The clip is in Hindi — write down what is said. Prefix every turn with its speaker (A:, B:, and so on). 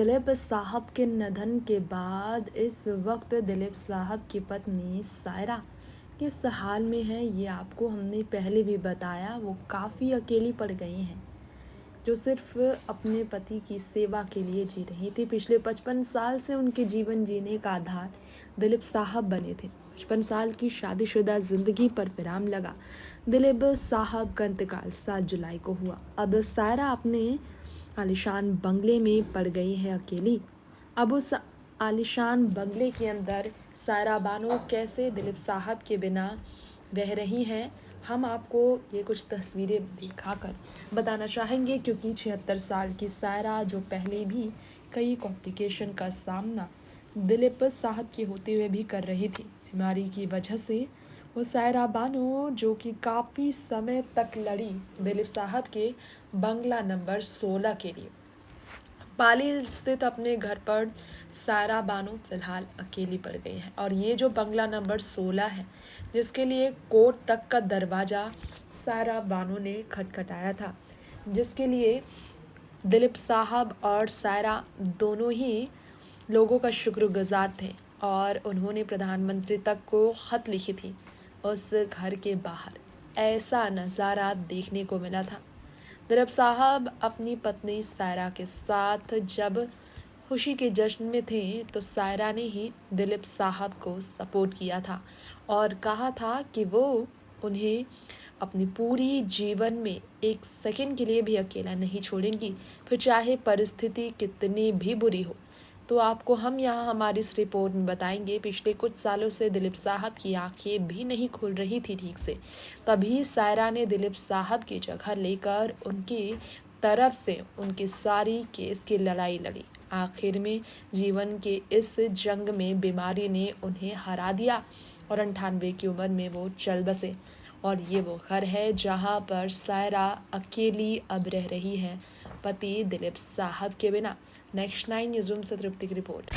A: दिलीप साहब के निधन के बाद इस वक्त दिलीप साहब की पत्नी सायरा किस हाल में है, ये आपको हमने पहले भी बताया। वो काफ़ी अकेली पड़ गई हैं, जो सिर्फ अपने पति की सेवा के लिए जी रही थी। पिछले 55 साल से उनके जीवन जीने का आधार दिलीप साहब बने थे। 55 साल की शादीशुदा जिंदगी पर विराम लगा। दिलीप साहब का इंतकाल 7 जुलाई को हुआ। अब सायरा अपने आलिशान बंगले में पड़ गई है अकेली। अब उस आलिशान बंगले के अंदर सायरा बानो कैसे दिलीप साहब के बिना रह रही हैं, हम आपको ये कुछ तस्वीरें दिखाकर बताना चाहेंगे, क्योंकि 76 साल की सायरा, जो पहले भी कई कॉम्प्लिकेशन का सामना दिलीप साहब के होते हुए भी कर रही थी, बीमारी की वजह से वो सायरा बानो, जो कि काफ़ी समय तक लड़ी दिलीप साहब के बंगला नंबर 16 के लिए। पाली स्थित अपने घर पर सायरा बानो फिलहाल अकेली पड़ गई है। और ये जो बंगला नंबर 16 है, जिसके लिए कोर्ट तक का दरवाज़ा सायरा बानो ने खटखटाया था, जिसके लिए दिलीप साहब और सायरा दोनों ही लोगों का शुक्रगुजार थे और उन्होंने प्रधानमंत्री तक को खत लिखी थी। उस घर के बाहर ऐसा नज़ारा देखने को मिला था। दिलीप साहब अपनी पत्नी सायरा के साथ जब खुशी के जश्न में थे, तो सायरा ने ही दिलीप साहब को सपोर्ट किया था और कहा था कि वो उन्हें अपनी पूरी जीवन में एक सेकंड के लिए भी अकेला नहीं छोड़ेंगी, फिर चाहे परिस्थिति कितनी भी बुरी हो। तो आपको हम यहाँ हमारी इस रिपोर्ट में बताएंगे, पिछले कुछ सालों से दिलीप साहब की आंखें भी नहीं खुल रही थी ठीक से। तभी सायरा ने दिलीप साहब की जगह लेकर उनकी तरफ से उनकी सारी केस की लड़ाई लड़ी। आखिर में जीवन के इस जंग में बीमारी ने उन्हें हरा दिया और 98 की उम्र में वो चल बसे। और ये वो घर है जहाँ पर सायरा अकेली अब रह रही हैं, पति दिलीप साहब के बिना। नेक्स्ट 9 न्यूज़ रूम से तृप्ति की रिपोर्ट।